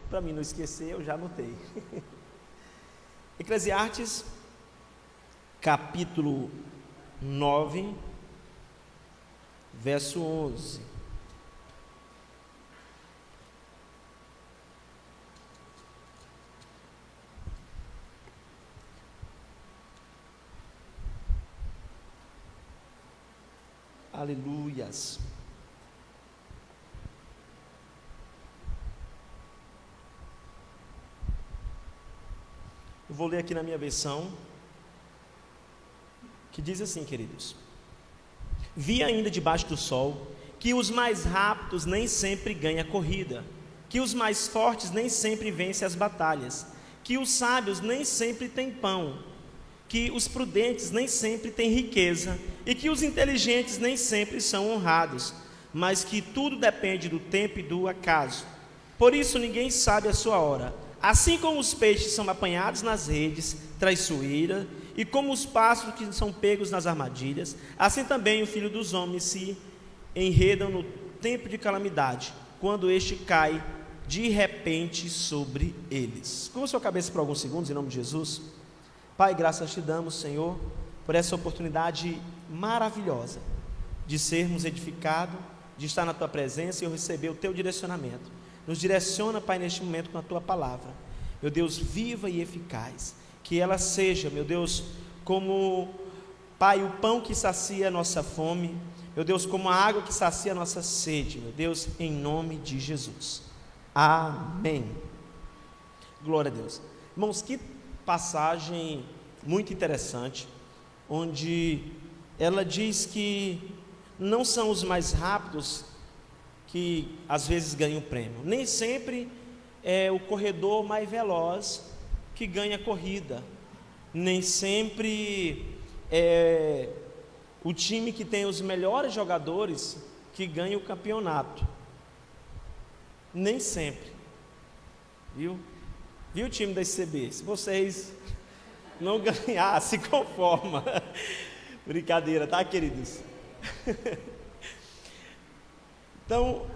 para mim não esquecer, eu já anotei. Eclesiastes, capítulo 9, verso 11. Aleluias. Eu vou ler aqui na minha versão, que diz assim, queridos: vi ainda debaixo do sol que os mais rápidos nem sempre ganham a corrida, que os mais fortes nem sempre vencem as batalhas, que os sábios nem sempre têm pão, que os prudentes nem sempre têm riqueza, e que os inteligentes nem sempre são honrados, mas que tudo depende do tempo e do acaso. Por isso ninguém sabe a sua hora. Assim como os peixes são apanhados nas redes traiçoeiras, e como os pássaros que são pegos nas armadilhas, assim também o Filho dos Homens se enredam no tempo de calamidade, quando este cai de repente sobre eles. Curva sua cabeça por alguns segundos, em nome de Jesus. Pai, graças te damos, Senhor, por essa oportunidade maravilhosa de sermos edificados, de estar na Tua presença e eu receber o Teu direcionamento. Nos direciona, Pai, neste momento com a Tua palavra, meu Deus, viva e eficaz, que ela seja, meu Deus, como, Pai, o pão que sacia a nossa fome, meu Deus, como a água que sacia a nossa sede, meu Deus, em nome de Jesus, amém. Glória a Deus. Irmãos, que passagem muito interessante, onde ela diz que não são os mais rápidos que às vezes ganham o prêmio, nem sempre é o corredor mais veloz que ganha a corrida, nem sempre é o time que tem os melhores jogadores que ganha o campeonato, nem sempre, viu o time da ICB? Se vocês não ganhar, se conforma. Brincadeira, tá, queridos? Então,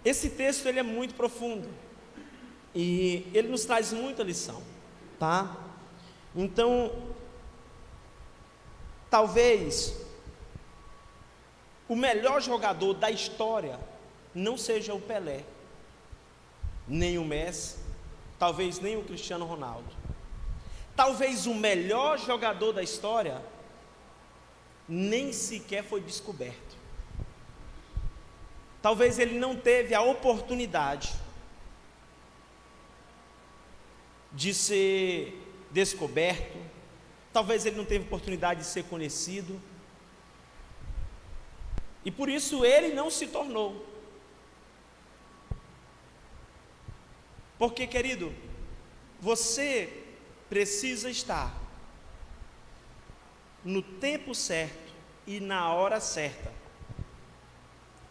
esse texto ele é muito profundo e ele nos traz muita lição, tá? Então, talvez o melhor jogador da história não seja o Pelé, nem o Messi, talvez nem o Cristiano Ronaldo. Talvez o melhor jogador da história nem sequer foi descoberto. Talvez ele não teve a oportunidade de ser descoberto. Talvez ele não teve oportunidade de ser conhecido. E por isso ele não se tornou. Porque, querido, você precisa estar no tempo certo e na hora certa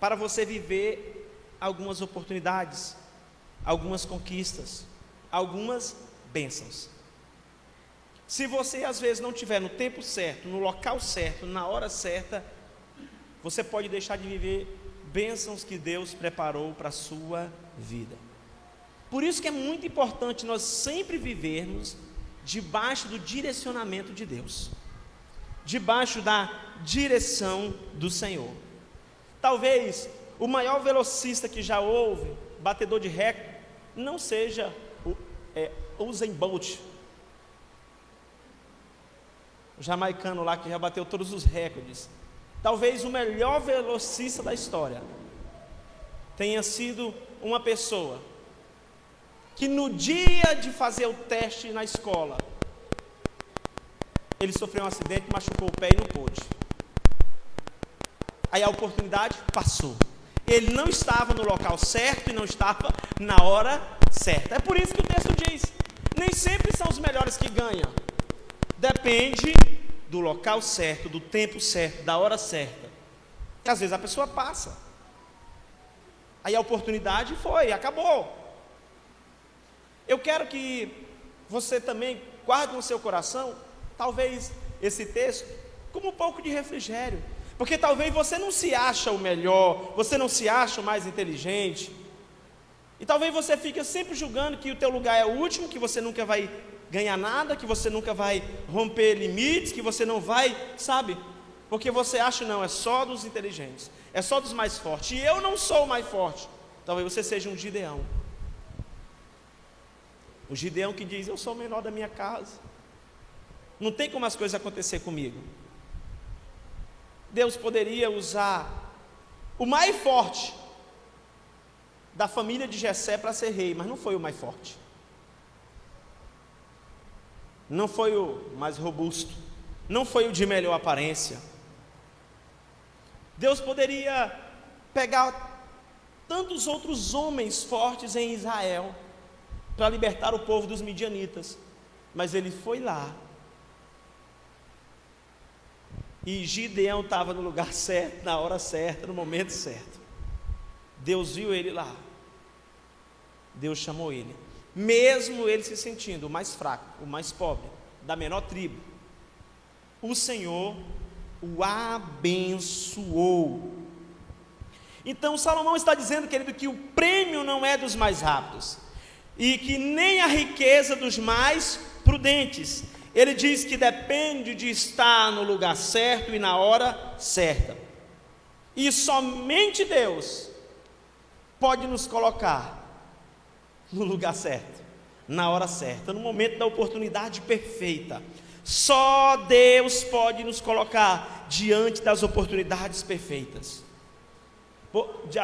para você viver algumas oportunidades, algumas conquistas, algumas bênçãos. Se você às vezes não estiver no tempo certo, no local certo, na hora certa, você pode deixar de viver bênçãos que Deus preparou para a sua vida. Por isso que é muito importante nós sempre vivermos debaixo do direcionamento de Deus, debaixo da direção do Senhor. Talvez o maior velocista que já houve, batedor de recorde, não seja o Usain Bolt, o jamaicano lá que já bateu todos os recordes. Talvez o melhor velocista da história tenha sido uma pessoa que no dia de fazer o teste na escola, ele sofreu um acidente, machucou o pé e não pôde. Aí a oportunidade passou. Ele não estava no local certo e não estava na hora certa. É por isso que o texto diz: nem sempre são os melhores que ganham. Depende do local certo, do tempo certo, da hora certa. E às vezes a pessoa passa. Aí a oportunidade foi, acabou. Eu quero que você também guarde no seu coração, talvez esse texto, como um pouco de refrigério. Porque talvez você não se acha o melhor, você não se acha o mais inteligente, E talvez você fique sempre julgando que o teu lugar é o último, que você nunca vai ganhar nada, que você nunca vai romper limites, que você não vai, sabe? Porque você acha, não, é só dos inteligentes, é só dos mais fortes, e eu não sou o mais forte. Talvez você seja um Gideão. O Gideão que diz, eu sou o menor da minha casa, não tem como as coisas acontecer comigo. Deus poderia usar o mais forte da família de Jessé para ser rei, mas não foi o mais forte, não foi o mais robusto, não foi o de melhor aparência. Deus poderia pegar tantos outros homens fortes em Israel para libertar o povo dos midianitas, mas ele foi lá, e Gideão estava no lugar certo, na hora certa, no momento certo. Deus viu ele lá, Deus chamou ele, mesmo ele se sentindo o mais fraco, o mais pobre, da menor tribo, o Senhor o abençoou. Então Salomão está dizendo, querido, que o prêmio não é dos mais rápidos, e que nem a riqueza dos mais prudentes. Ele diz que depende de estar no lugar certo e na hora certa, e somente Deus pode nos colocar no lugar certo, na hora certa, no momento da oportunidade perfeita. Só Deus pode nos colocar diante das oportunidades perfeitas,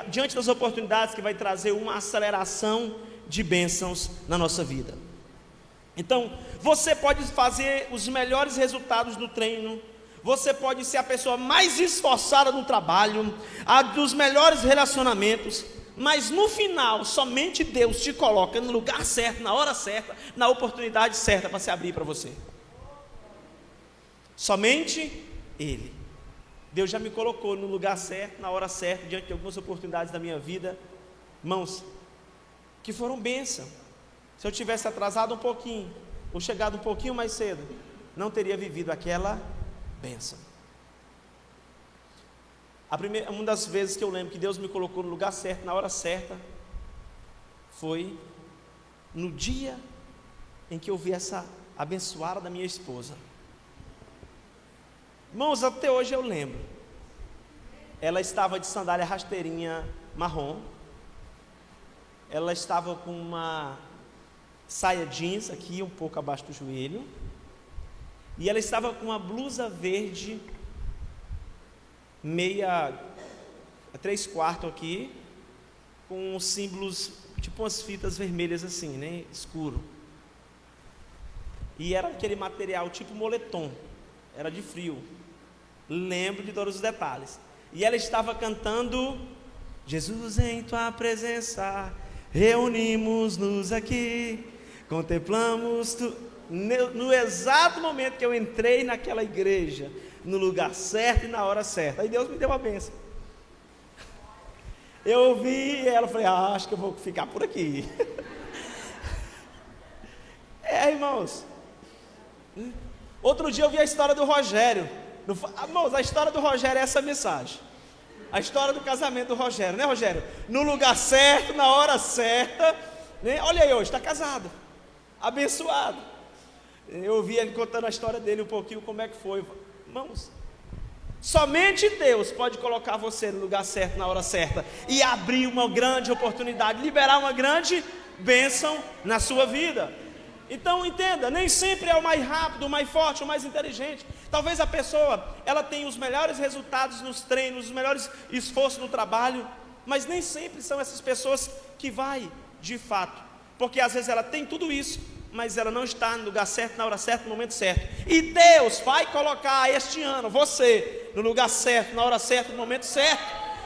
diante das oportunidades que vai trazer uma aceleração de bênçãos na nossa vida. Então, você pode fazer os melhores resultados no treino, você pode ser a pessoa mais esforçada no trabalho, a dos melhores relacionamentos, mas no final, somente Deus te coloca no lugar certo, na hora certa, na oportunidade certa para se abrir para você. Somente Ele. Deus já me colocou no lugar certo, na hora certa, diante de algumas oportunidades da minha vida, irmãos, que foram bênção. Se eu tivesse atrasado um pouquinho, ou chegado um pouquinho mais cedo, não teria vivido aquela bênção. Uma das vezes que eu lembro que Deus me colocou no lugar certo, na hora certa, foi no dia em que eu vi essa abençoada da minha esposa. Irmãos, até hoje eu lembro. Ela estava de sandália rasteirinha marrom, ela estava com uma saia jeans aqui um pouco abaixo do joelho, e ela estava com uma blusa verde meia 3/4 aqui, com símbolos tipo umas fitas vermelhas assim, né, escuro, e era aquele material tipo moletom, era de frio, lembro de todos os detalhes. E ela estava cantando: Jesus, em tua presença reunimos-nos aqui, contemplamos tu. No exato momento que eu entrei naquela igreja, no lugar certo e na hora certa, aí Deus me deu uma bênção. Eu ouvi ela, falei: acho que eu vou ficar por aqui. Irmãos, outro dia eu vi a história do Rogério. Irmãos, a história do Rogério é essa mensagem. A história do casamento do Rogério, né, Rogério? No lugar certo, na hora certa, né? Olha aí, hoje está casado, abençoado. Eu ouvi ele contando a história dele um pouquinho, como é que foi. Irmãos, somente Deus pode colocar você no lugar certo, na hora certa, e abrir uma grande oportunidade, liberar uma grande bênção na sua vida. Então entenda, nem sempre é o mais rápido, o mais forte, o mais inteligente. Talvez a pessoa, ela tenha os melhores resultados nos treinos, os melhores esforços no trabalho, mas nem sempre são essas pessoas que vai de fato, porque às vezes ela tem tudo isso, mas ela não está no lugar certo, na hora certa, no momento certo. E Deus vai colocar este ano você no lugar certo, na hora certa, no momento certo,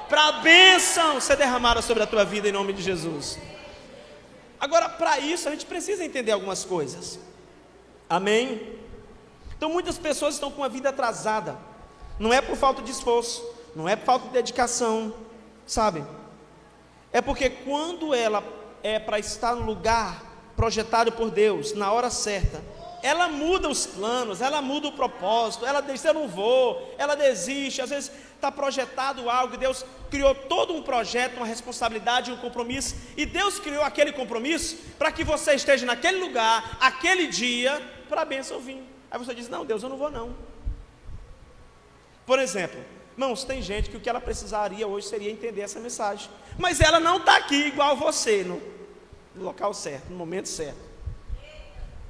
para a bênção ser derramada sobre a tua vida, em nome de Jesus. Agora, para isso a gente precisa entender algumas coisas. Amém? Então muitas pessoas estão com a vida atrasada. Não é por falta de esforço, não é por falta de dedicação, sabe? É porque quando ela é para estar no lugar projetado por Deus, na hora certa, ela muda os planos, ela muda o propósito, ela diz, eu não vou, ela desiste. Às vezes está projetado algo, e Deus criou todo um projeto, uma responsabilidade, um compromisso, e Deus criou aquele compromisso para que você esteja naquele lugar, aquele dia, para a bênção vir. Aí você diz, não, Deus, eu não vou não. Por exemplo, irmãos, tem gente que o que ela precisaria hoje seria entender essa mensagem, mas ela não está aqui igual você, no local certo, no momento certo.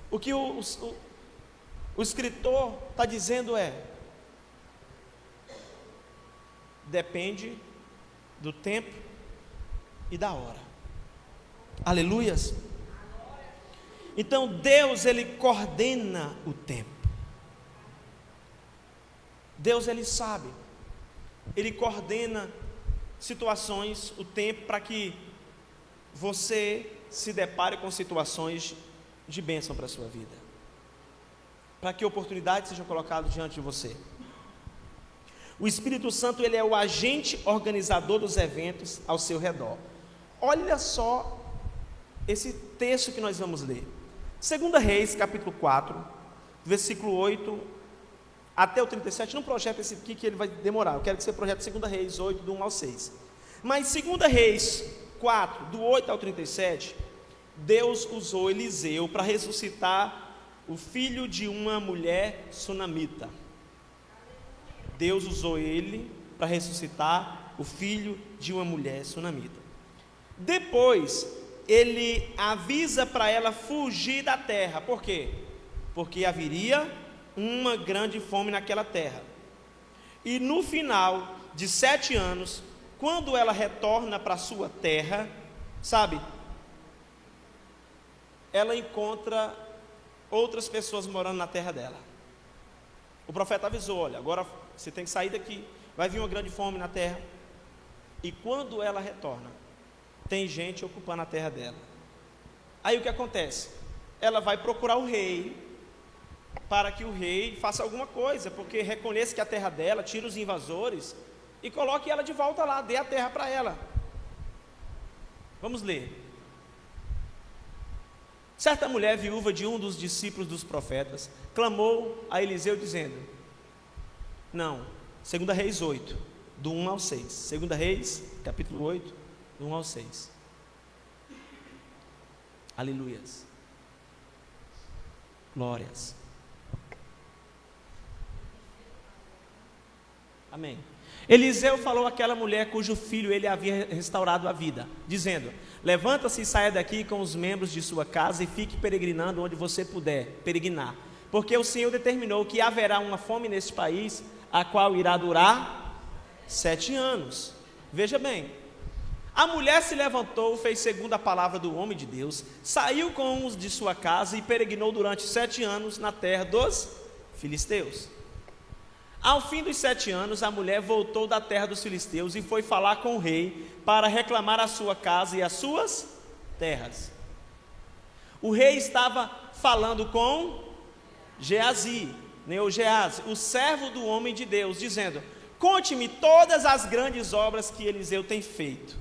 O que o escritor está dizendo é: depende do tempo e da hora. Aleluias. Então Deus, Ele coordena o tempo. Deus, Ele sabe, Ele coordena situações, o tempo, para que você se depare com situações de bênção para a sua vida, para que oportunidades sejam colocadas diante de você. O Espírito Santo, ele é o agente organizador dos eventos ao seu redor. Olha só esse texto que nós vamos ler. 2 Reis, capítulo 4, versículo 8 até o 37. Não projeta esse aqui que ele vai demorar. Eu quero que você projete 2 Reis 8, do 1 ao 6. Mas 2 Reis 4, do 8 ao 37, Deus usou Eliseu para ressuscitar o filho de uma mulher sunamita. Deus usou ele para ressuscitar o filho de uma mulher sunamita. Depois, ele avisa para ela fugir da terra. Por quê? Porque haveria uma grande fome naquela terra. E no final de 7 anos, quando ela retorna para a sua terra, sabe, ela encontra outras pessoas morando na terra dela. O profeta avisou: olha, agora você tem que sair daqui, vai vir uma grande fome na terra. E quando ela retorna, tem gente ocupando a terra dela. Aí o que acontece? Ela vai procurar o rei, para que o rei faça alguma coisa, porque reconheça que a terra dela, tire os invasores e coloque ela de volta lá, dê a terra para ela. Vamos ler. Certa mulher, viúva de um dos discípulos dos profetas, clamou a Eliseu dizendo, não, 2 Reis 8, do 1 ao 6, 2 Reis, capítulo 8, do 1 ao 6, aleluias, glórias, amém. Eliseu falou àquela mulher cujo filho ele havia restaurado a vida, dizendo, levanta-se e saia daqui com os membros de sua casa e fique peregrinando onde você puder peregrinar, porque o Senhor determinou que haverá uma fome neste país, a qual irá durar 7 anos. Veja bem, a mulher se levantou, fez segundo a palavra do homem de Deus, saiu com os de sua casa e peregrinou durante 7 anos na terra dos filisteus. Ao fim dos 7 anos, a mulher voltou da terra dos filisteus e foi falar com o rei para reclamar a sua casa e as suas terras. O rei estava falando com Geazi, o servo do homem de Deus, dizendo, conte-me todas as grandes obras que Eliseu tem feito.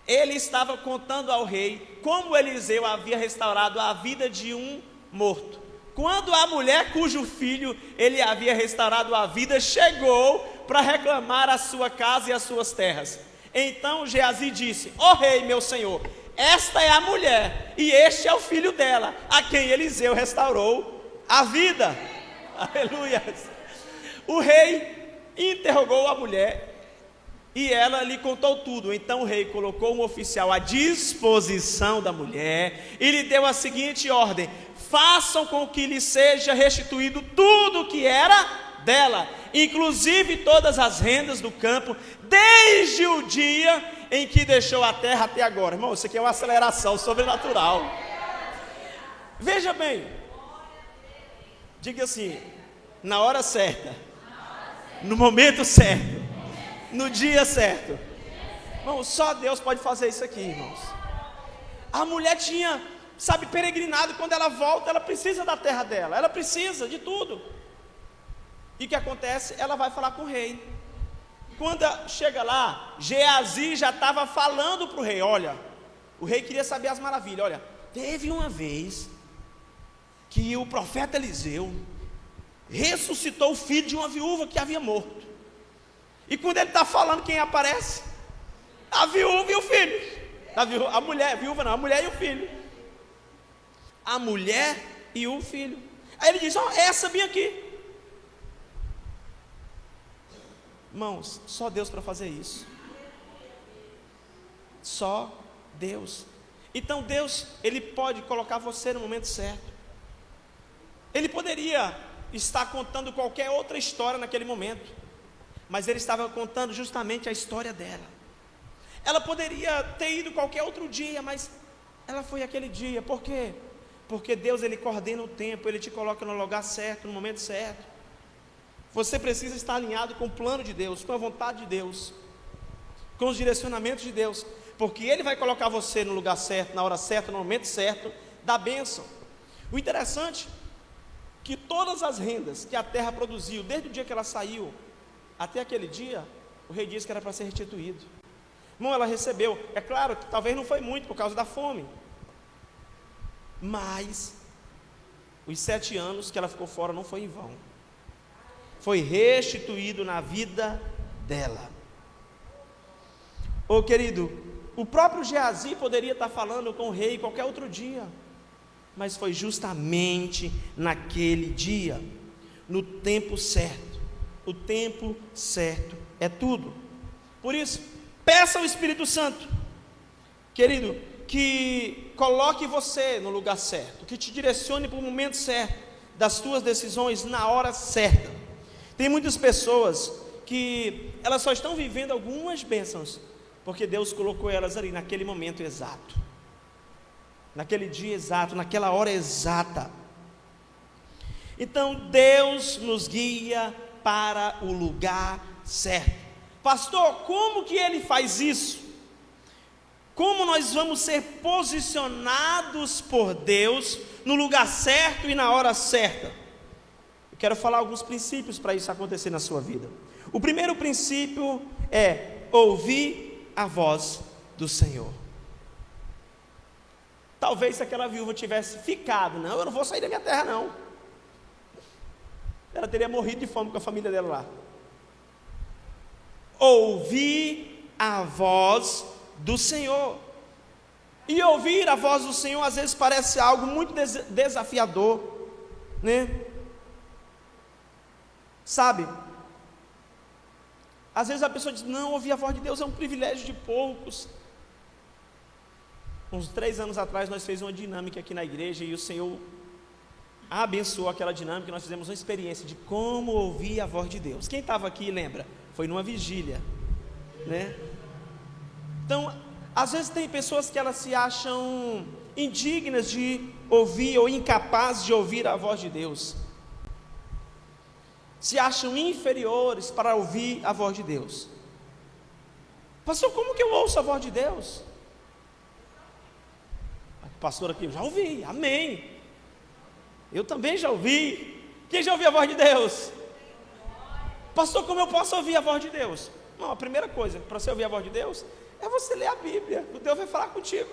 Ele estava contando ao rei como Eliseu havia restaurado a vida de um morto. Quando a mulher cujo filho ele havia restaurado a vida chegou para reclamar a sua casa e as suas terras. Então Geazi disse, ó rei meu senhor, esta é a mulher e este é o filho dela, a quem Eliseu restaurou a vida. Aleluia. O rei interrogou a mulher e ela lhe contou tudo. Então o rei colocou um oficial à disposição da mulher e lhe deu a seguinte ordem, façam com que lhe seja restituído tudo o que era dela, inclusive todas as rendas do campo, desde o dia em que deixou a terra até agora. Irmão, isso aqui é uma aceleração sobrenatural. Veja bem, diga assim, na hora certa, no momento certo, no dia certo. Irmão, só Deus pode fazer isso aqui, irmãos. A mulher tinha, sabe, peregrinado, quando ela volta, ela precisa da terra dela, ela precisa de tudo. E o que acontece? Ela vai falar com o rei. Quando chega lá, Geazi já estava falando para o rei, olha, o rei queria saber as maravilhas, olha, teve uma vez que o profeta Eliseu ressuscitou o filho de uma viúva que havia morto. E quando ele está falando, quem aparece? A viúva e o filho. A mulher, viúva não, a mulher e o filho. A mulher e o filho. Aí ele diz: ó, essa bem aqui. Irmãos, só Deus para fazer isso. Só Deus. Então Deus, Ele pode colocar você no momento certo. Ele poderia estar contando qualquer outra história naquele momento, mas Ele estava contando justamente a história dela. Ela poderia ter ido qualquer outro dia, mas ela foi aquele dia. Por quê? Porque Deus, Ele coordena o tempo, Ele te coloca no lugar certo, no momento certo. Você precisa estar alinhado com o plano de Deus, com a vontade de Deus, com os direcionamentos de Deus, porque Ele vai colocar você no lugar certo, na hora certa, no momento certo da bênção. O interessante é que todas as rendas que a terra produziu, desde o dia que ela saiu até aquele dia, o rei disse que era para ser restituído. Irmão, ela recebeu, é claro que talvez não foi muito por causa da fome, mas os 7 anos que ela ficou fora não foi em vão, foi restituído na vida dela. Ô querido, o próprio Geazi poderia estar falando com o rei qualquer outro dia, mas foi justamente naquele dia, no tempo certo. O tempo certo é tudo. Por isso, peça ao Espírito Santo, querido, que coloque você no lugar certo, que te direcione para o momento certo das tuas decisões na hora certa. Tem muitas pessoas que elas só estão vivendo algumas bênçãos porque Deus colocou elas ali naquele momento exato, naquele dia exato, naquela hora exata. Então Deus nos guia para o lugar certo. Pastor, como que Ele faz isso? Como nós vamos ser posicionados por Deus no lugar certo e na hora certa? Eu quero falar alguns princípios para isso acontecer na sua vida. O primeiro princípio é ouvir a voz do Senhor. Talvez se aquela viúva tivesse ficado, não, eu não vou sair da minha terra não, ela teria morrido de fome com a família dela lá. Ouvir a voz do Senhor. E ouvir a voz do Senhor às vezes parece algo muito desafiador, né? Sabe? Às vezes a pessoa diz: não, ouvir a voz de Deus é um privilégio de poucos. Uns 3 anos atrás nós fizemos uma dinâmica aqui na igreja e o Senhor abençoou aquela dinâmica. Nós fizemos uma experiência de como ouvir a voz de Deus. Quem estava aqui lembra? Foi numa vigília, né? Então, às vezes tem pessoas que elas se acham indignas de ouvir ou incapazes de ouvir a voz de Deus, se acham inferiores para ouvir a voz de Deus. Pastor, como que eu ouço a voz de Deus? Pastor aqui, eu já ouvi, amém. Eu também já ouvi. Quem já ouviu a voz de Deus? Pastor, como eu posso ouvir a voz de Deus? Não, a primeira coisa para você ouvir a voz de Deus é você ler a Bíblia. O Deus vai falar contigo.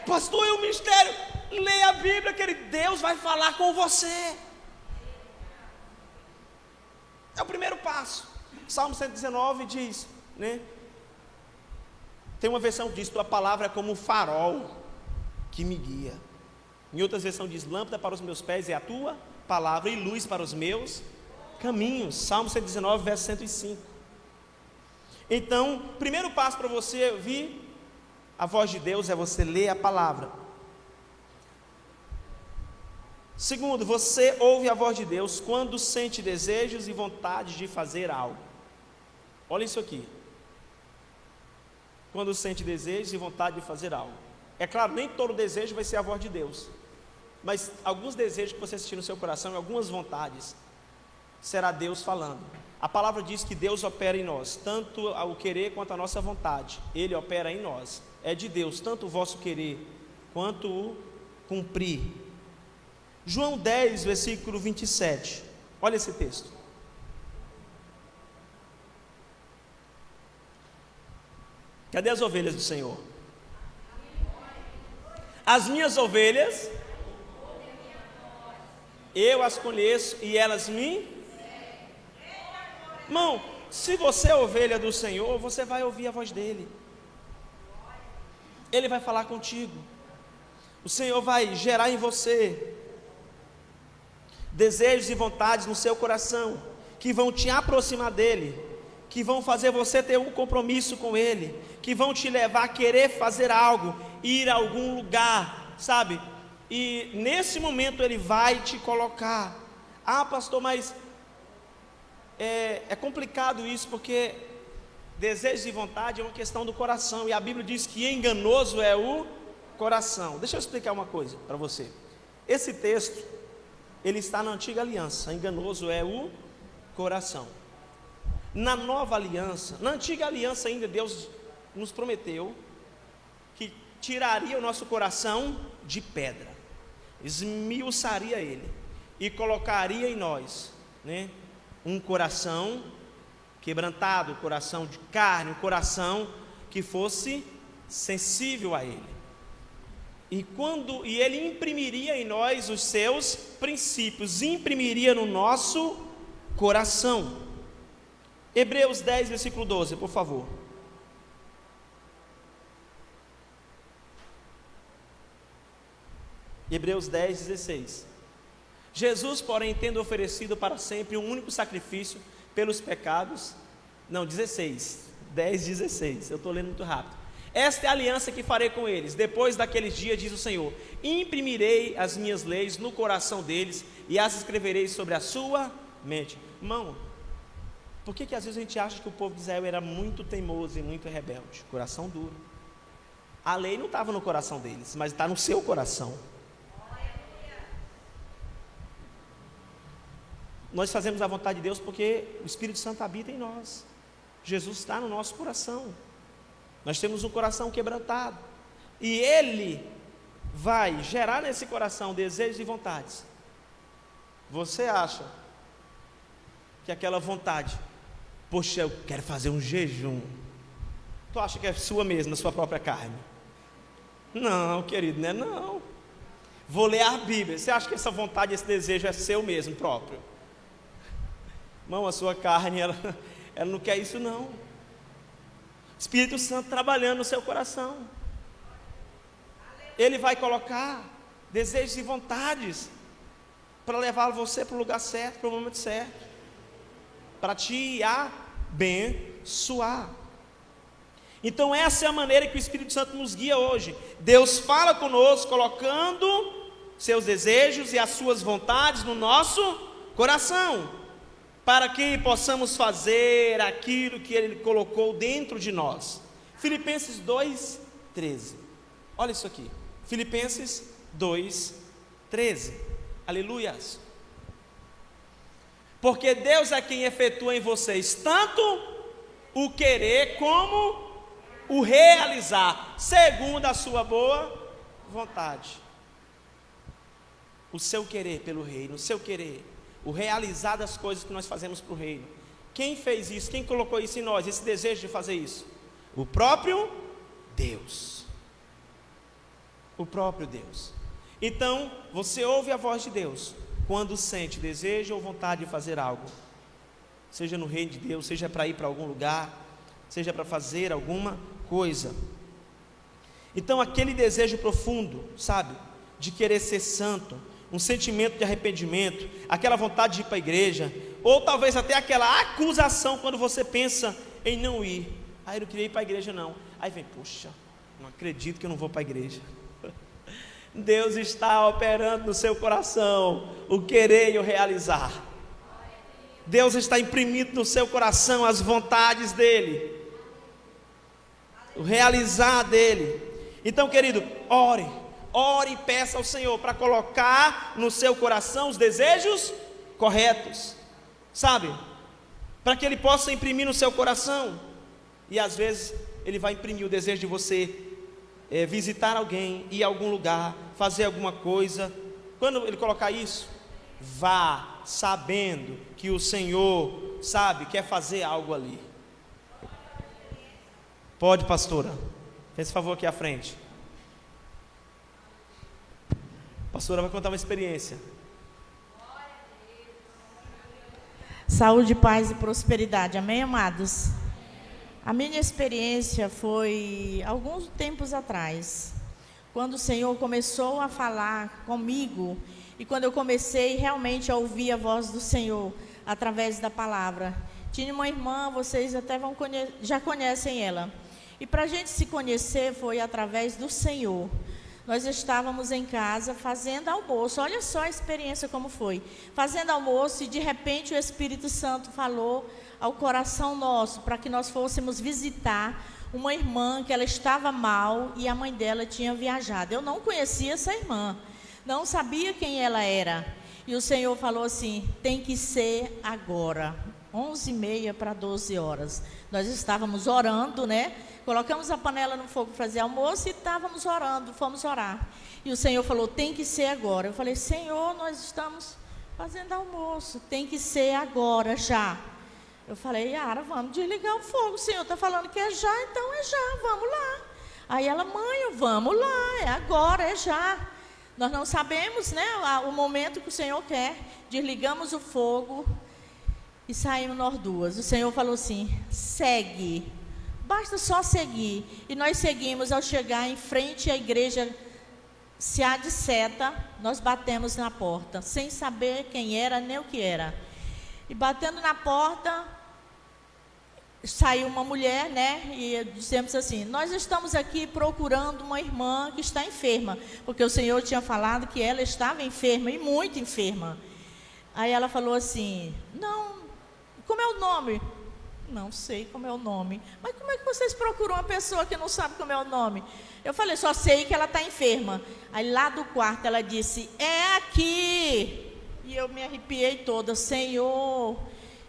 Pastor, é um mistério. Leia a Bíblia, querido. Deus vai falar com você. É o primeiro passo. Salmo 119 diz, né? Tem uma versão que diz: tua palavra é como um farol que me guia. Em outras versões diz: lâmpada para os meus pés é a tua palavra e luz para os meus caminhos. Salmo 119, verso 105. Então, primeiro passo para você ouvir a voz de Deus é você ler a palavra. Segundo, você ouve a voz de Deus quando sente desejos e vontade de fazer algo. Olha isso aqui. Quando sente desejos e vontade de fazer algo. É claro, nem todo desejo vai ser a voz de Deus, mas alguns desejos que você sentir no seu coração, algumas vontades, será Deus falando. A palavra diz que Deus opera em nós, tanto o querer quanto a nossa vontade. Ele opera em nós. É de Deus, tanto o vosso querer quanto o cumprir. João 10, versículo 27. Olha esse texto. Cadê as ovelhas do Senhor? As minhas ovelhas Eu as conheço e elas me... Irmão, se você é ovelha do Senhor, você vai ouvir a voz dele. Ele vai falar contigo. O Senhor vai gerar em você desejos e vontades no seu coração, que vão te aproximar dele, que vão fazer você ter um compromisso com ele, que vão te levar a querer fazer algo, ir a algum lugar, sabe? E nesse momento ele vai te colocar. Ah, pastor, mas é complicado isso, porque desejo e vontade é uma questão do coração, e a Bíblia diz que enganoso é o coração. Deixa eu explicar uma coisa para você. Esse texto, ele está na antiga aliança. Enganoso é o coração. Na nova aliança, na antiga aliança ainda, Deus nos prometeu que tiraria o nosso coração de pedra, esmiuçaria ele e colocaria em nós, né, um coração quebrantado, um coração de carne, um coração que fosse sensível a ele. E ele imprimiria em nós os seus princípios, imprimiria no nosso coração. Hebreus 10, versículo 12, por favor. Hebreus 10, 16. Jesus, porém, tendo oferecido para sempre um único sacrifício pelos pecados, 16, 10, 16, eu estou lendo muito rápido. Esta é a aliança que farei com eles, depois daqueles dias, diz o Senhor, imprimirei as minhas leis no coração deles, e as escreverei sobre a sua mente. Irmão, por que às vezes a gente acha que o povo de Israel era muito teimoso e muito rebelde? Coração duro. A lei não estava no coração deles, mas está no seu coração. Nós fazemos a vontade de Deus porque o Espírito Santo habita em nós. Jesus está no nosso coração. Nós temos um coração quebrantado, e Ele vai gerar nesse coração desejos e vontades. Você acha que aquela vontade, poxa, eu quero fazer um jejum, tu acha que é sua mesmo, na sua própria carne? Não, querido, não é não. Vou ler a Bíblia. Você acha que essa vontade, esse desejo é seu mesmo, próprio? Irmão, a sua carne, ela não quer isso não. Espírito Santo trabalhando no seu coração. Ele vai colocar desejos e vontades para levar você para o lugar certo, para o momento certo, para te abençoar. Então essa é a maneira que o Espírito Santo nos guia hoje. Deus fala conosco, colocando seus desejos e as suas vontades no nosso coração, para que possamos fazer aquilo que Ele colocou dentro de nós. Filipenses 2:13. Olha isso aqui. Filipenses 2:13. Aleluias. Porque Deus é quem efetua em vocês tanto o querer como o realizar, segundo a sua boa vontade. O seu querer pelo reino, o seu querer, o realizar das coisas que nós fazemos para o reino. Quem fez isso? Quem colocou isso em nós? Esse desejo de fazer isso? O próprio Deus. O próprio Deus. Então, você ouve a voz de Deus quando sente desejo ou vontade de fazer algo, seja no reino de Deus, seja para ir para algum lugar, seja para fazer alguma coisa. Então, aquele desejo profundo, sabe, de querer ser santo, um sentimento de arrependimento, aquela vontade de ir para a igreja, ou talvez até aquela acusação quando você pensa em não ir. Eu não queria ir para a igreja não. Aí vem, puxa, não acredito que eu não vou para a igreja. Deus está operando no seu coração o querer e o realizar. Deus está imprimindo no seu coração as vontades dEle, o realizar dEle. Então, querido, ore e peça ao Senhor para colocar no seu coração os desejos corretos, sabe? Para que Ele possa imprimir no seu coração. E às vezes Ele vai imprimir o desejo de você visitar alguém, ir a algum lugar, fazer alguma coisa. Quando Ele colocar isso, vá sabendo que o Senhor, sabe, quer fazer algo ali. Pode, pastora? Faz favor aqui à frente. A pastora vai contar uma experiência. Saúde, paz e prosperidade. Amém, amados? A minha experiência foi alguns tempos atrás, quando o Senhor começou a falar comigo e quando eu comecei realmente a ouvir a voz do Senhor através da palavra. Tinha uma irmã, vocês até já conhecem ela. E para a gente se conhecer foi através do Senhor. Nós estávamos em casa fazendo almoço, olha só a experiência como foi. Fazendo almoço e de repente o Espírito Santo falou ao coração nosso para que nós fôssemos visitar uma irmã que ela estava mal e a mãe dela tinha viajado. Eu não conhecia essa irmã, não sabia quem ela era. E o Senhor falou assim, tem que ser agora, 11h30 para 12 horas. Nós estávamos orando, né? Colocamos a panela no fogo para fazer almoço e estávamos orando, fomos orar. E o Senhor falou, tem que ser agora. Eu falei, Senhor, nós estamos fazendo almoço, tem que ser agora, já. Eu falei, Yara, vamos desligar o fogo, o Senhor está falando que é já, então é já, vamos lá. Aí ela, mãe, vamos lá, é agora, é já. Nós não sabemos, né, o momento que o Senhor quer. Desligamos o fogo e saímos nós duas. O Senhor falou assim, segue. Basta só seguir. E nós seguimos. Ao chegar em frente à igreja Seá de Seta, nós batemos na porta, sem saber quem era nem o que era. E batendo na porta, saiu uma mulher, né? E dissemos assim, nós estamos aqui procurando uma irmã que está enferma, porque o Senhor tinha falado que ela estava enferma, e muito enferma. Aí ela falou assim, não, como é o nome? Não sei como é o nome. Mas como é que vocês procuram uma pessoa que não sabe como é o nome? Eu falei, só sei que ela está enferma. Aí lá do quarto ela disse, é aqui. E eu me arrepiei toda, Senhor.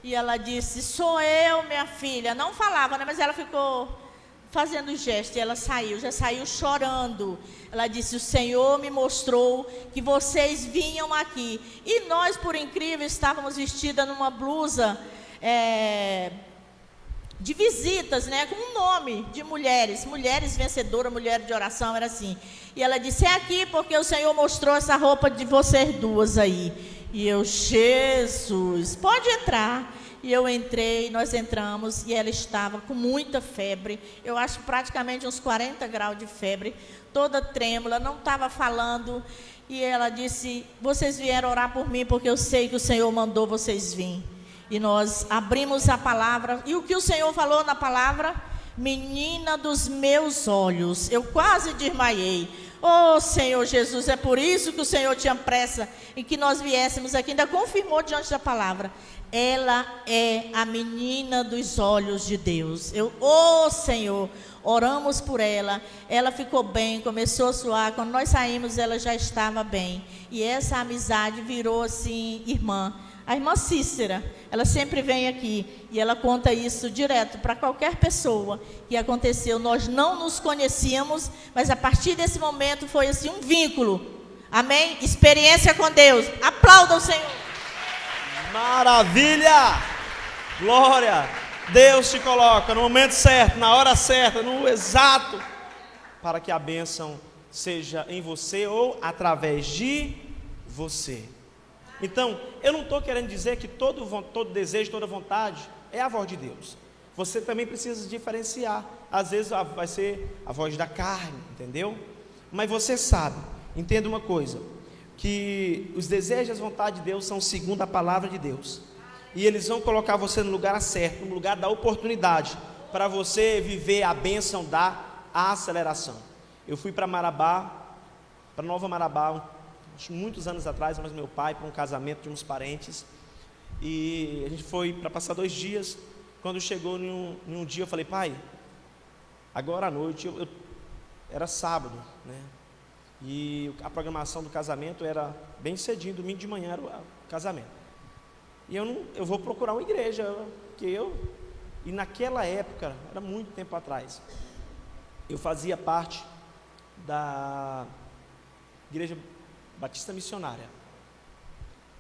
E ela disse, sou eu, minha filha. Não falava, né? Mas ela ficou fazendo gesto. E ela saiu, já saiu chorando. Ela disse, o Senhor me mostrou que vocês vinham aqui. E nós, por incrível, estávamos vestidas numa blusa de visitas, né, com um nome de mulheres vencedoras, mulher de oração, era assim. E ela disse, é aqui porque o Senhor mostrou essa roupa de vocês duas aí. E eu, Jesus, pode entrar. E eu entrei, nós entramos, e ela estava com muita febre, eu acho praticamente uns 40 graus de febre, toda trêmula, não estava falando. E ela disse, vocês vieram orar por mim porque eu sei que o Senhor mandou vocês virem. E nós abrimos a palavra, e o que o Senhor falou na palavra? Menina dos meus olhos. Eu quase desmaiei. Oh, Senhor Jesus, é por isso que o Senhor tinha pressa em que nós viéssemos aqui. Ainda confirmou diante da palavra. Ela é a menina dos olhos de Deus. Oh, Senhor, oramos por ela. Ela ficou bem, começou a suar. Quando nós saímos, ela já estava bem. E essa amizade virou assim, irmã. A irmã Cícera, ela sempre vem aqui e ela conta isso direto para qualquer pessoa que aconteceu. Nós não nos conhecíamos, mas a partir desse momento foi assim um vínculo. Amém? Experiência com Deus. Aplauda o Senhor. Maravilha! Glória! Deus te coloca no momento certo, na hora certa, no exato, para que a bênção seja em você ou através de você. Então, eu não estou querendo dizer que todo desejo, toda vontade é a voz de Deus. Você também precisa diferenciar. Às vezes vai ser a voz da carne, entendeu? Mas você sabe, entenda uma coisa, que os desejos e as vontades de Deus são segundo a palavra de Deus. E eles vão colocar você no lugar certo, no lugar da oportunidade, para você viver a bênção da aceleração. Eu fui para Marabá, para Nova Marabá, muitos anos atrás, mas meu pai, para um casamento de uns parentes, e a gente foi para passar 2 dias. Quando chegou em um dia, eu falei, pai, agora à noite, era sábado, né? E a programação do casamento era bem cedinho, domingo de manhã era o casamento. E eu vou procurar uma igreja, e naquela época, era muito tempo atrás, eu fazia parte da Igreja Batista Missionária.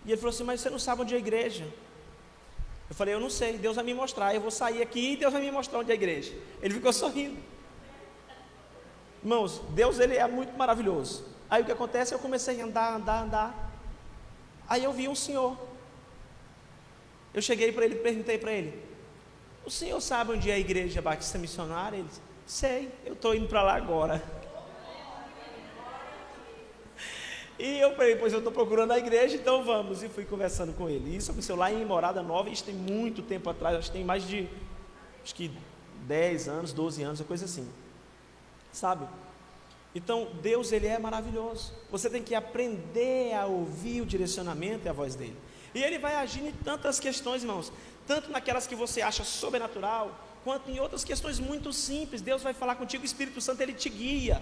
E ele falou assim, mas você não sabe onde é a igreja? Eu falei, eu não sei, Deus vai me mostrar, eu vou sair aqui e Deus vai me mostrar onde é a igreja. Ele ficou sorrindo. Irmãos, Deus, ele é muito maravilhoso. Aí o que acontece, eu comecei a andar. Aí eu vi um senhor. Eu cheguei para ele e perguntei para ele: o senhor sabe onde é a igreja Batista Missionária? Ele disse: sei, eu estou indo para lá agora. E eu falei: pois eu estou procurando a igreja, então vamos. E fui conversando com ele. Isso aconteceu lá em Morada Nova, isso tem muito tempo atrás, acho que tem mais de 10 anos, 12 anos, uma coisa assim, sabe? Então Deus, Ele é maravilhoso. Você tem que aprender a ouvir o direcionamento e a voz dEle. E Ele vai agir em tantas questões, irmãos, tanto naquelas que você acha sobrenatural, quanto em outras questões muito simples. Deus vai falar contigo, o Espírito Santo, Ele te guia.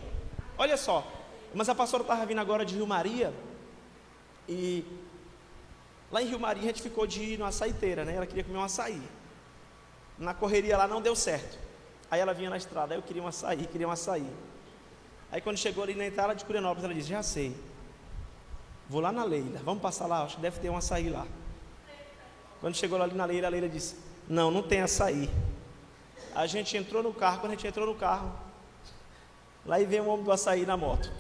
Olha só, mas a pastora estava vindo agora de Rio Maria, e lá em Rio Maria a gente ficou de ir numa açaiteira, né? Ela queria comer um açaí. Na correria lá não deu certo. Aí ela vinha na estrada: eu queria um açaí. Aí quando chegou ali na entrada de Curianópolis, ela disse: já sei, vou lá na Leila, vamos passar lá, acho que deve ter um açaí lá. Quando chegou ali na Leila, a Leila disse: não tem açaí. A gente entrou no carro, quando a gente entrou no carro, lá e veio um homem do açaí na moto.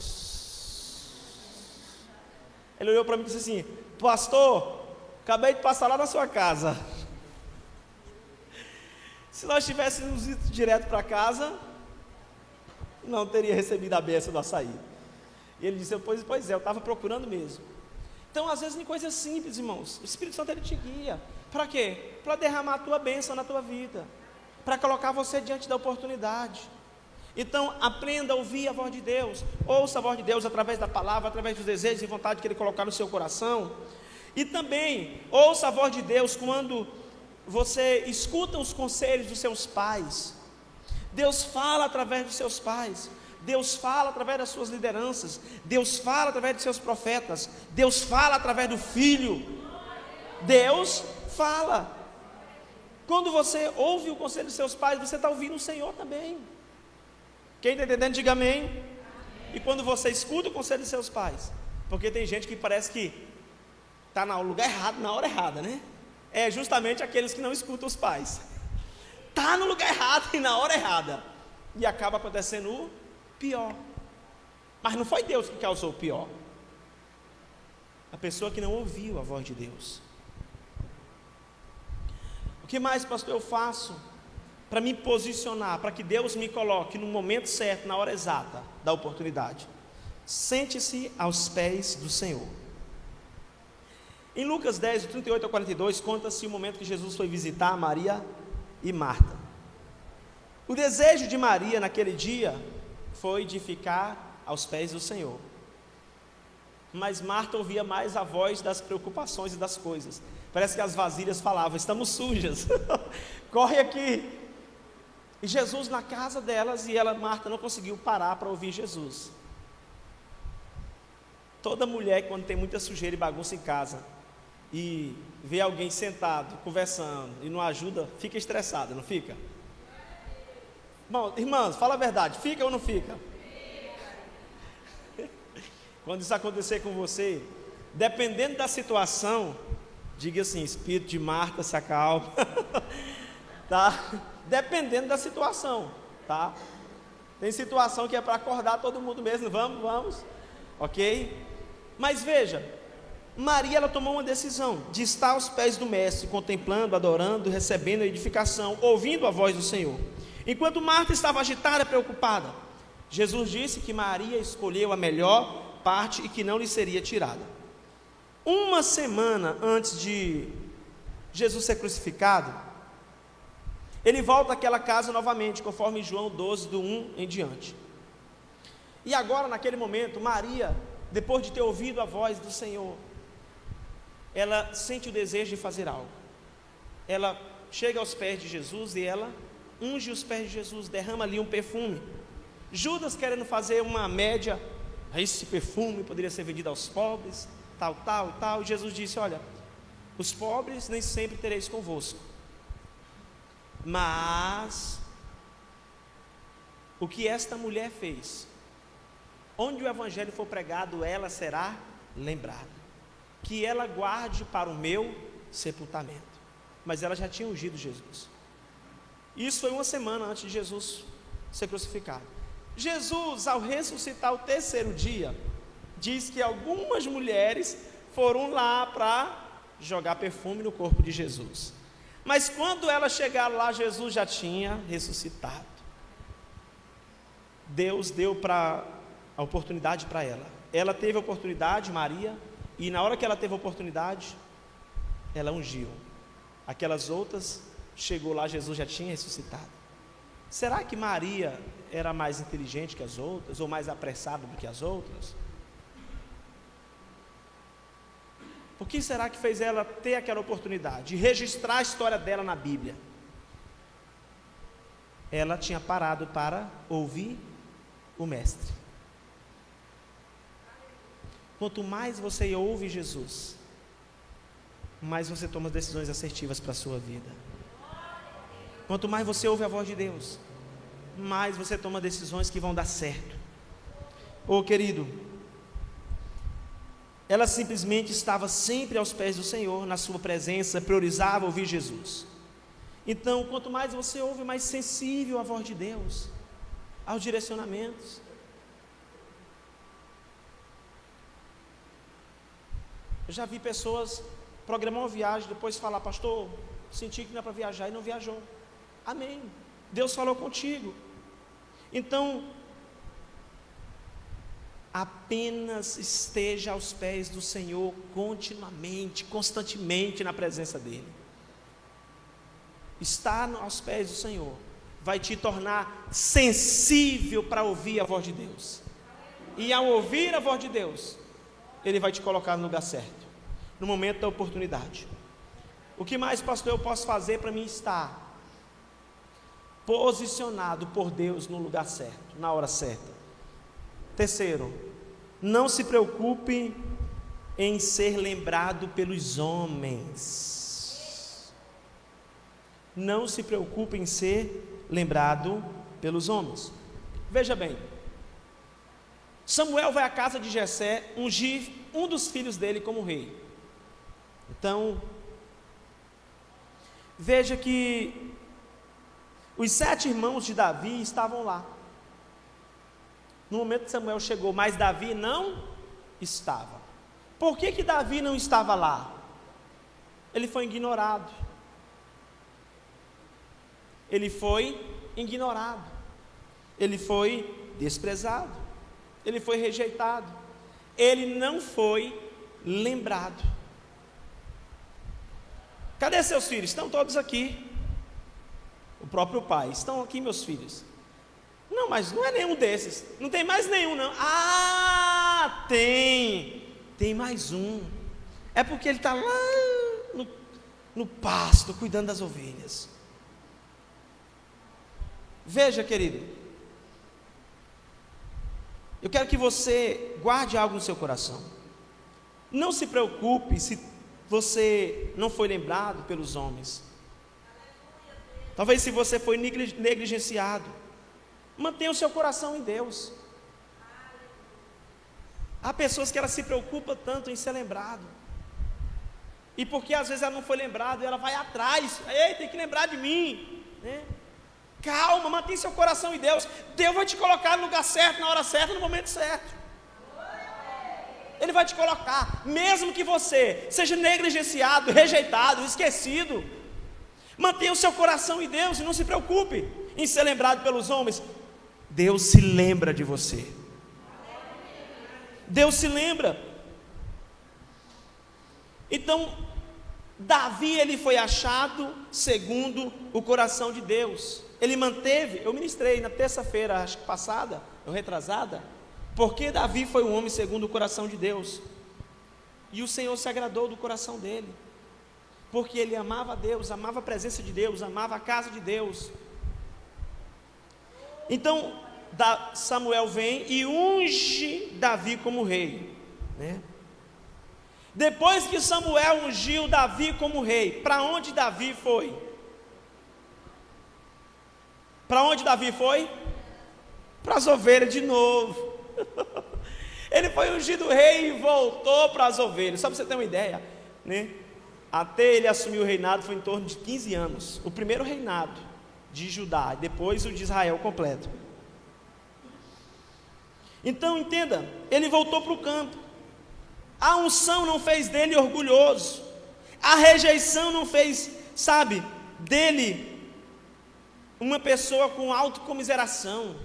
Ele olhou para mim e disse assim: pastor, acabei de passar lá na sua casa. Se nós tivéssemos ido direto para casa, não teria recebido a bênção do açaí. E ele disse: pois é, eu estava procurando mesmo. Então, às vezes, em coisas simples, irmãos, o Espírito Santo, Ele te guia. Para quê? Para derramar a tua bênção na tua vida, para colocar você diante da oportunidade. Então, aprenda a ouvir a voz de Deus. Ouça a voz de Deus através da palavra, através dos desejos e vontade que Ele colocar no seu coração. E também, ouça a voz de Deus quando você escuta os conselhos dos seus pais. Deus fala através dos seus pais, Deus fala através das suas lideranças, Deus fala através dos seus profetas, Deus fala através do Filho. Deus fala. Quando você ouve o conselho dos seus pais, você está ouvindo o Senhor também. Quem está entendendo, diga amém. E quando você escuta o conselho dos seus pais, porque tem gente que parece que está no lugar errado, na hora errada, né? É justamente aqueles que não escutam os pais. Está no lugar errado e na hora errada, e acaba acontecendo o pior. Mas não foi Deus que causou o pior, a pessoa que não ouviu a voz de Deus. O que mais, pastor, eu faço para me posicionar, para que Deus me coloque no momento certo, na hora exata da oportunidade? Sente-se aos pés do Senhor. Em Lucas 10, do 38 ao 42, conta-se o momento que Jesus foi visitar Maria e Marta. O desejo de Maria naquele dia foi de ficar aos pés do Senhor, mas Marta ouvia mais a voz das preocupações e das coisas. Parece que as vasilhas falavam: estamos sujas, corre aqui. E Jesus na casa delas, e Marta não conseguiu parar para ouvir Jesus. Toda mulher, quando tem muita sujeira e bagunça em casa e vê alguém sentado, conversando e não ajuda, fica estressada, não fica? Bom, irmãos, fala a verdade, fica ou não fica? Quando isso acontecer com você, dependendo da situação, diga assim: espírito de Marta, se acalma. Tá? Dependendo da situação, tá? Tem situação que é para acordar todo mundo mesmo, vamos, ok? Mas veja, Maria, ela tomou uma decisão de estar aos pés do Mestre, contemplando, adorando, recebendo a edificação, ouvindo a voz do Senhor. Enquanto Marta estava agitada, preocupada, Jesus disse que Maria escolheu a melhor parte e que não lhe seria tirada. Uma semana antes de Jesus ser crucificado, ele volta àquela casa novamente, conforme João 12, do 1 em diante. E agora, naquele momento, Maria, depois de ter ouvido a voz do Senhor, ela sente o desejo de fazer algo. Ela chega aos pés de Jesus e ela unge os pés de Jesus, derrama ali um perfume. Judas querendo fazer uma média: esse perfume poderia ser vendido aos pobres, tal. E Jesus disse: olha, os pobres nem sempre tereis convosco, mas o que esta mulher fez, onde o evangelho for pregado, ela será lembrada. Que ela guarde para o meu sepultamento. Mas ela já tinha ungido Jesus. Isso foi uma semana antes de Jesus ser crucificado. Jesus, ao ressuscitar o terceiro dia, diz que algumas mulheres foram lá para jogar perfume no corpo de Jesus. Mas quando ela chegar lá, Jesus já tinha ressuscitado. Deus deu a oportunidade para ela. Ela teve a oportunidade, Maria, e na hora que ela teve a oportunidade, ela ungiu. Aquelas outras, chegou lá, Jesus já tinha ressuscitado. Será que Maria era mais inteligente que as outras, ou mais apressada do que as outras? Por que será que fez ela ter aquela oportunidade de registrar a história dela na Bíblia? Ela tinha parado para ouvir o Mestre. Quanto mais você ouve Jesus, mais você toma decisões assertivas para a sua vida. Quanto mais você ouve a voz de Deus, mais você toma decisões que vão dar certo. Querido, ela simplesmente estava sempre aos pés do Senhor, na sua presença, priorizava ouvir Jesus. Então, quanto mais você ouve, mais sensível à voz de Deus, aos direcionamentos. Eu já vi pessoas programar uma viagem, depois falar: pastor, senti que não é para viajar, e não viajou. Amém, Deus falou contigo. Então, apenas esteja aos pés do Senhor continuamente, constantemente na presença dEle. Estar aos pés do Senhor vai te tornar sensível para ouvir a voz de Deus. E ao ouvir a voz de Deus, Ele vai te colocar no lugar certo, no momento da oportunidade. O que mais, pastor, eu posso fazer para mim estar posicionado por Deus no lugar certo, na hora certa? Terceiro, não se preocupe em ser lembrado pelos homens. Não se preocupe em ser lembrado pelos homens. Veja bem, Samuel vai à casa de Jessé ungir um dos filhos dele como rei. Então, veja que os 7 irmãos de Davi estavam lá. No momento que Samuel chegou, mas Davi não estava. Por que Davi não estava lá? Ele foi ignorado. Ele foi ignorado. Ele foi desprezado. Ele foi rejeitado. Ele não foi lembrado. Cadê seus filhos? Estão todos aqui. O próprio pai: estão aqui meus filhos. Não, mas não é nenhum desses. Não tem mais nenhum, não. Ah, tem mais um. É porque ele está lá no pasto, cuidando das ovelhas. Veja, querido, eu quero que você guarde algo no seu coração. Não se preocupe se você não foi lembrado pelos homens. Talvez se você foi negligenciado, mantenha o seu coração em Deus. Há pessoas que ela se preocupa tanto em ser lembrado, e porque às vezes ela não foi lembrada, ela vai atrás: ei, tem que lembrar de mim, né? Calma, mantenha seu coração em Deus. Deus vai te colocar no lugar certo, na hora certa, no momento certo. Ele vai te colocar, mesmo que você seja negligenciado, rejeitado, esquecido. Mantenha o seu coração em Deus e não se preocupe em ser lembrado pelos homens. Deus se lembra de você. Deus se lembra. Então, Davi, ele foi achado segundo o coração de Deus. Ele manteve, eu ministrei na terça-feira, acho que passada, ou retrasada, porque Davi foi um homem segundo o coração de Deus. E o Senhor se agradou do coração dele, porque ele amava a Deus, amava a presença de Deus, amava a casa de Deus. Então, Samuel vem e unge Davi como rei, né? Depois que Samuel ungiu Davi como rei, para onde Davi foi? Para onde Davi foi? Para as ovelhas de novo. Ele foi ungido rei e voltou para as ovelhas. Só para você ter uma ideia, né? Até ele assumir o reinado foi em torno de 15 anos. O primeiro reinado de Judá, depois o de Israel completo. Então entenda, ele voltou para o campo. A unção não fez dele orgulhoso. A rejeição não fez, sabe, dele uma pessoa com autocomiseração.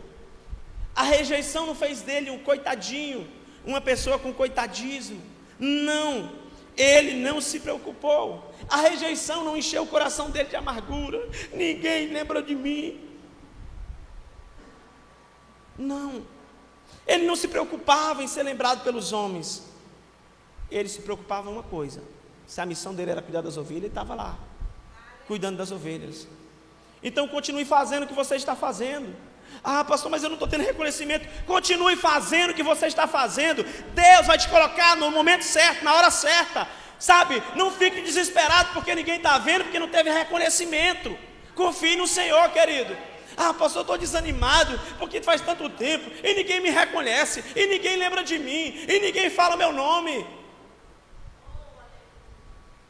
A rejeição não fez dele um coitadinho, uma pessoa com coitadismo. Não, ele não se preocupou. A rejeição não encheu o coração dele de amargura. Ninguém lembra de mim. Não, ele não se preocupava em ser lembrado pelos homens. Ele se preocupava em uma coisa: se a missão dele era cuidar das ovelhas, ele estava lá, cuidando das ovelhas. Então continue fazendo o que você está fazendo. Ah, pastor, mas eu não estou tendo reconhecimento. Continue fazendo o que você está fazendo. Deus vai te colocar no momento certo, na hora certa. Sabe, não fique desesperado porque ninguém está vendo, porque não teve reconhecimento. Confie no Senhor, querido. Ah, pastor, eu estou desanimado porque faz tanto tempo e ninguém me reconhece, e ninguém lembra de mim, e ninguém fala meu nome.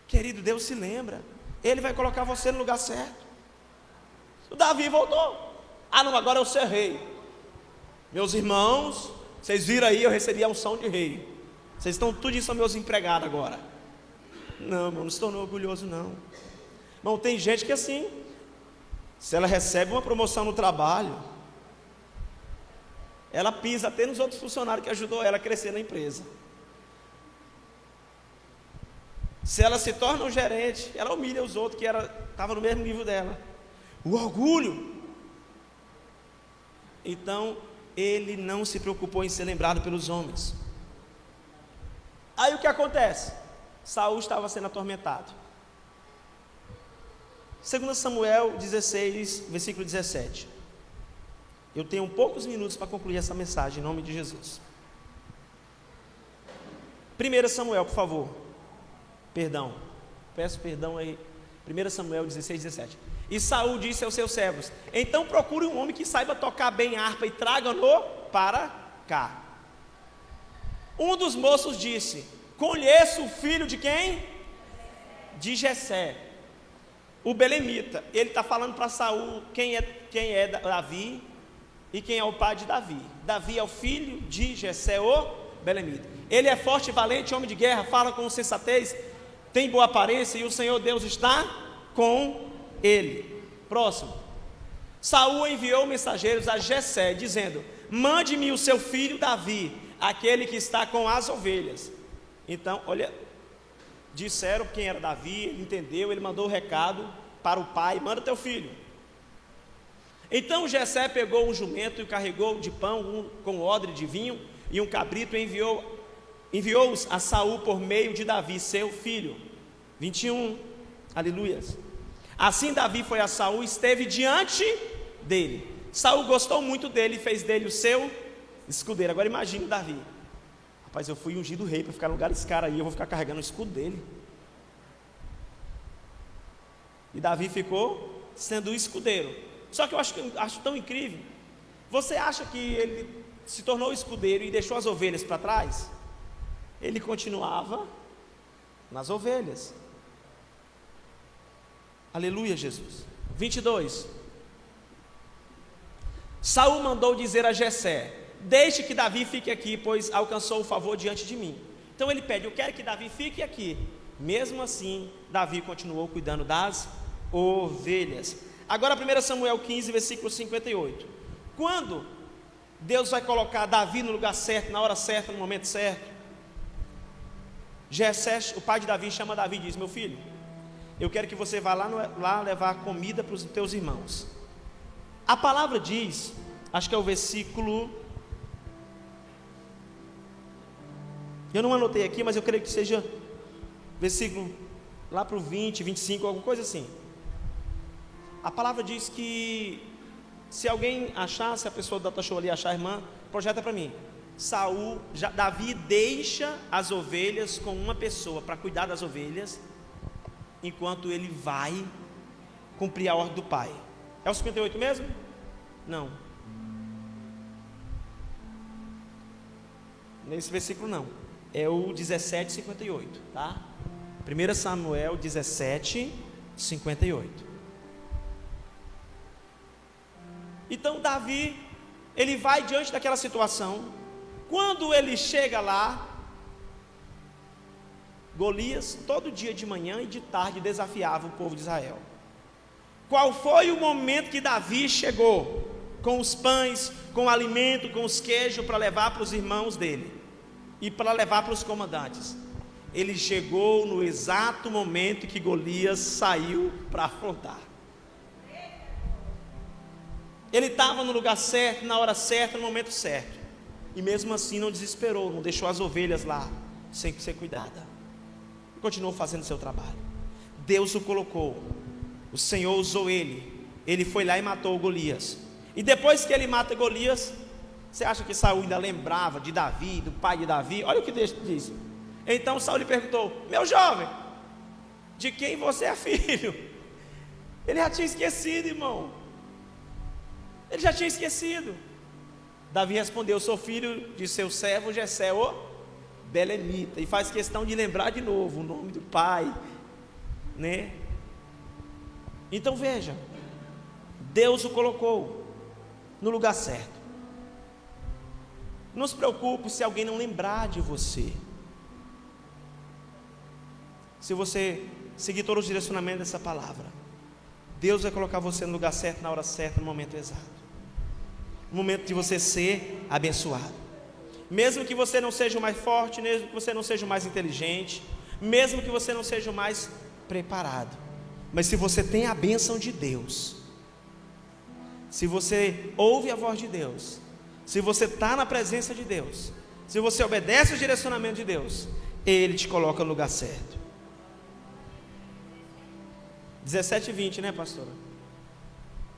Querido, Deus se lembra. Ele vai colocar você no lugar certo. O Davi voltou. Ah, não, agora eu sou rei. Meus irmãos, vocês viram aí, eu recebi a unção de rei. Vocês estão tudo isso, são meus empregados agora. Não, irmão, não se tornou orgulhoso, não. Irmão, tem gente que assim, se ela recebe uma promoção no trabalho, ela pisa até nos outros funcionários que ajudou ela a crescer na empresa. Se ela se torna um gerente, ela humilha os outros que estavam no mesmo nível dela. O orgulho. Então, ele não se preocupou em ser lembrado pelos homens. Aí o que acontece? Saul estava sendo atormentado. 2 Samuel 16, versículo 17. Eu tenho poucos minutos para concluir essa mensagem, em nome de Jesus. 1 Samuel, por favor. Perdão, peço perdão aí. 1 Samuel 16, 17. E Saul disse aos seus servos: então procure um homem que saiba tocar bem harpa e traga-no para cá. Um dos moços disse: conheço o filho de quem? De Jessé, o belemita. Ele está falando para Saul quem é Davi e quem é o pai de Davi. Davi é o filho de Jessé, o belemita. Ele é forte e valente, homem de guerra, fala com sensatez, tem boa aparência, e o Senhor Deus está com ele. Próximo. Saul enviou mensageiros a Jessé, dizendo: mande-me o seu filho Davi, aquele que está com as ovelhas. Então, olha, disseram quem era Davi, ele entendeu, ele mandou o recado para o pai: manda teu filho. Então Jessé pegou um jumento e o carregou de pão com odre de vinho e um cabrito, e enviou-os a Saul por meio de Davi, seu filho. 21, aleluias. Assim Davi foi a Saul e esteve diante dele. Saul gostou muito dele e fez dele o seu escudeiro. Agora imagine Davi: rapaz, eu fui ungido rei para ficar no lugar desse cara aí, eu vou ficar carregando o escudo dele. E Davi ficou sendo o escudeiro. Só que eu acho tão incrível. Você acha que ele se tornou escudeiro e deixou as ovelhas para trás? Ele continuava nas ovelhas. Aleluia, Jesus. 22. Saul mandou dizer a Jessé: deixe que Davi fique aqui, pois alcançou o favor diante de mim. Então ele pede: eu quero que Davi fique aqui. Mesmo assim, Davi continuou cuidando das ovelhas. Agora 1 Samuel 15, versículo 58. Quando Deus vai colocar Davi no lugar certo, na hora certa, no momento certo, Jessé, o pai de Davi, chama Davi e diz: meu filho, eu quero que você vá lá levar comida para os teus irmãos. A palavra diz, acho que é o versículo, eu não anotei aqui, mas eu creio que seja versículo lá para o 20, 25, alguma coisa assim. A palavra diz que se alguém achar, se a pessoa da tua show ali achar a irmã, projeta para mim. Davi deixa as ovelhas com uma pessoa para cuidar das ovelhas, enquanto ele vai cumprir a ordem do pai. É o 58 mesmo? Não. Nesse versículo não. É o 17:58, tá? 1 Samuel 17:58. Então Davi, ele vai diante daquela situação. Quando ele chega lá, Golias, todo dia de manhã e de tarde, desafiava o povo de Israel. Qual foi o momento que Davi chegou com os pães, com o alimento, com os queijos para levar para os irmãos dele e para levar para os comandantes? Ele chegou no exato momento que Golias saiu para afrontar. Ele estava no lugar certo, na hora certa, no momento certo. E mesmo assim não desesperou, não deixou as ovelhas lá sem ser cuidada. Continuou fazendo seu trabalho. Deus o colocou, o Senhor usou ele. Ele foi lá e matou Golias. E depois que ele mata Golias, você acha que Saul ainda lembrava de Davi, do pai de Davi? Olha o que Deus diz. Então Saul lhe perguntou: meu jovem, de quem você é filho? Ele já tinha esquecido, irmão. Ele já tinha esquecido. Davi respondeu: sou filho de seu servo Jessé, o belemita. E faz questão de lembrar de novo o nome do pai, né? Então veja, Deus o colocou no lugar certo. Não se preocupe se alguém não lembrar de você. Se você seguir todos os direcionamentos dessa palavra, Deus vai colocar você no lugar certo, na hora certa, no momento exato. No momento de você ser abençoado. Mesmo que você não seja o mais forte, mesmo que você não seja o mais inteligente, mesmo que você não seja o mais preparado, mas se você tem a bênção de Deus, se você ouve a voz de Deus, se você está na presença de Deus, se você obedece o direcionamento de Deus, Ele te coloca no lugar certo. 17:20, né, pastora?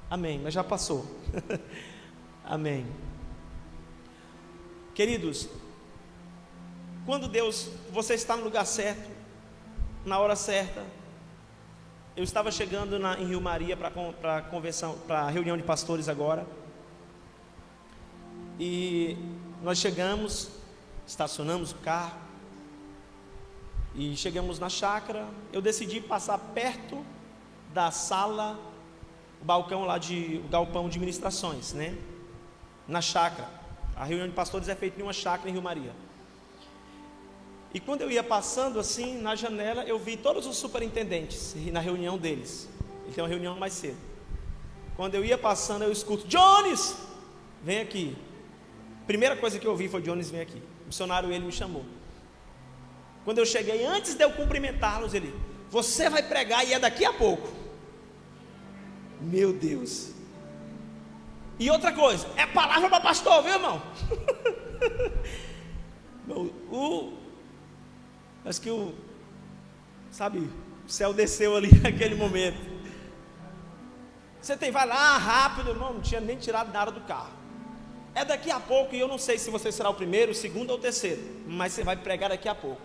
Amém, mas já passou. Amém. Queridos, quando você está no lugar certo, na hora certa. Eu estava chegando em Rio Maria para a convenção, para a reunião de pastores agora. E nós chegamos, estacionamos o carro e chegamos na chácara. Eu decidi passar perto da sala, o balcão lá o galpão de ministrações, né? Na chácara. A reunião de pastores é feita em uma chácara em Rio Maria. E quando eu ia passando assim, na janela, eu vi todos os superintendentes na reunião deles. Ele tem uma reunião mais cedo. Quando eu ia passando, eu escuto: Jones, vem aqui. Primeira coisa que eu ouvi foi: Jones, vem aqui. O missionário, ele me chamou. Quando eu cheguei, antes de eu cumprimentá-los, ele: você vai pregar e é daqui a pouco. Meu Deus. E outra coisa, é palavra para pastor, viu, irmão? Acho que o céu desceu ali naquele momento. Vai lá rápido, irmão. Não tinha nem tirado nada do carro. É daqui a pouco, e eu não sei se você será o primeiro, o segundo ou o terceiro, mas você vai pregar daqui a pouco.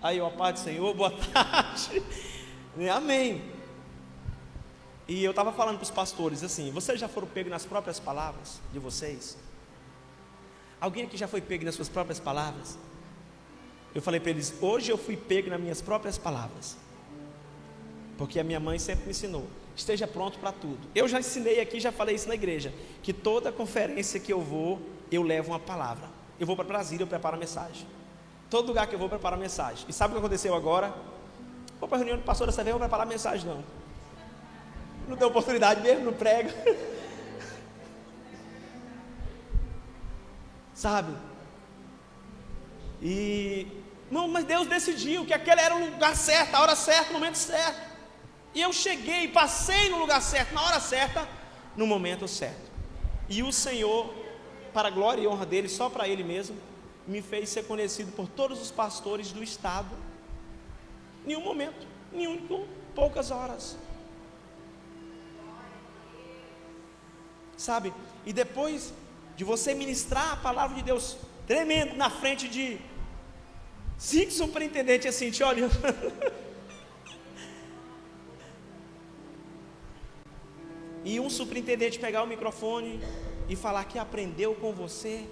Aí, ó, Pai do Senhor, boa tarde. Amém. E eu estava falando para os pastores assim: vocês já foram pegos nas próprias palavras de vocês? Alguém aqui já foi pego nas suas próprias palavras? Eu falei para eles: hoje eu fui pego nas minhas próprias palavras, porque a minha mãe sempre me ensinou: esteja pronto para tudo. Eu já ensinei aqui, já falei isso na igreja, que toda conferência que eu vou, eu levo uma palavra. Eu vou para Brasília, eu preparo a mensagem. Todo lugar que eu vou, eu preparo a mensagem. E sabe o que aconteceu agora? Vou para a reunião de pastor dessa vez, eu vou preparar a mensagem não. Não deu oportunidade mesmo, não prega. Sabe? Não, mas Deus decidiu que aquele era o lugar certo, a hora certa, o momento certo. E eu cheguei, passei no lugar certo, na hora certa, no momento certo. E o Senhor, para a glória e honra dele, só para ele mesmo, me fez ser conhecido por todos os pastores do estado. Em um momento, poucas horas. Sabe? E depois de você ministrar a palavra de Deus tremendo na frente de 5 superintendentes assim, te olhando. E um superintendente pegar o microfone e falar que aprendeu com você.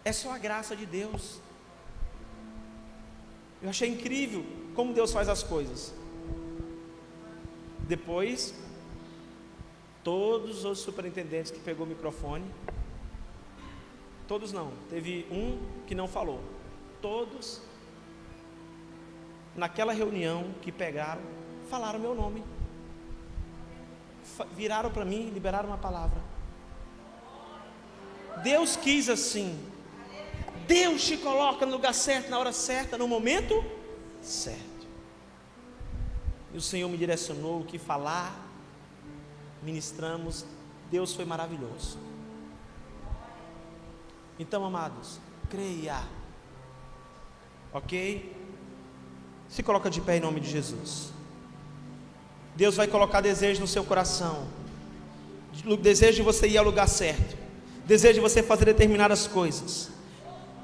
É só a graça de Deus. Eu achei incrível como Deus faz as coisas. Depois, todos os superintendentes que pegou o microfone, todos não, teve um que não falou. todos, naquela reunião que pegaram, falaram meu nome. Viraram para mim, liberaram uma palavra. Deus quis assim. Deus te coloca no lugar certo, na hora certa, no momento certo. E o Senhor me direcionou o que falar, ministramos. Deus foi maravilhoso. Então, amados, creia. Ok? Se coloca de pé em nome de Jesus. Deus vai colocar desejo no seu coração, desejo de você ir ao lugar certo, desejo de você fazer determinadas coisas.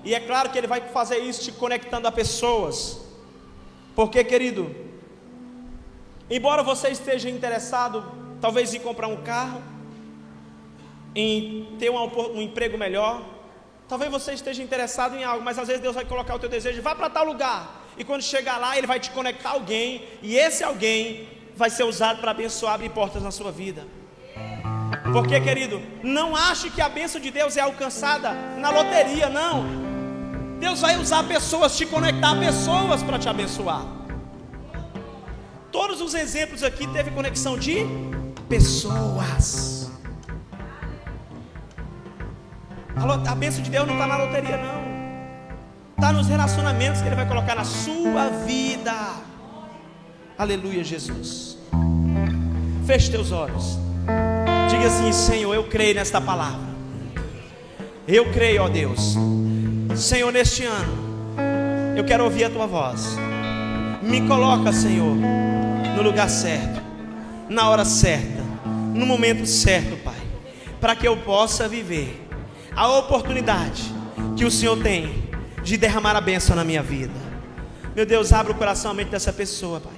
E é claro que Ele vai fazer isso te conectando a pessoas. Porque, querido, embora você esteja interessado talvez em comprar um carro, em ter um emprego melhor, talvez você esteja interessado em algo, mas às vezes Deus vai colocar o teu desejo, vá para tal lugar, e quando chegar lá Ele vai te conectar a alguém, e esse alguém vai ser usado para abençoar, abrir portas na sua vida. Porque, querido, não ache que a bênção de Deus é alcançada na loteria, não. Deus vai usar pessoas, te conectar a pessoas para te abençoar. Todos os exemplos aqui teve conexão de pessoas. A bênção de Deus não está na loteria, não. Está nos relacionamentos que Ele vai colocar na sua vida. Aleluia, Jesus. Feche teus olhos. Diga assim: Senhor, eu creio nesta palavra. Eu creio, ó Deus. Senhor, neste ano eu quero ouvir a Tua voz. Me coloca, Senhor, no lugar certo, na hora certa, no momento certo, Pai, para que eu possa viver a oportunidade que o Senhor tem de derramar a bênção na minha vida. Meu Deus, abra o coração, a mente dessa pessoa, Pai.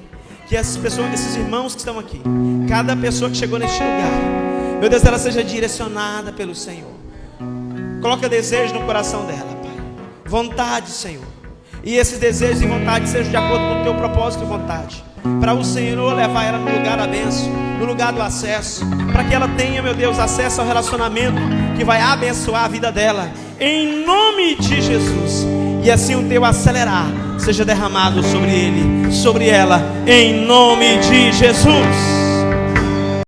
Que essas pessoas, esses irmãos que estão aqui, cada pessoa que chegou neste lugar, meu Deus, ela seja direcionada pelo Senhor. Coloca desejo no coração dela, Pai. Vontade, Senhor. E esses desejos e vontades sejam de acordo com o Teu propósito e vontade, para o Senhor levar ela no lugar da bênção, no lugar do acesso, para que ela tenha, meu Deus, acesso ao relacionamento que vai abençoar a vida dela, em nome de Jesus. E assim o Teu acelerar seja derramado sobre ele, sobre ela, em nome de Jesus.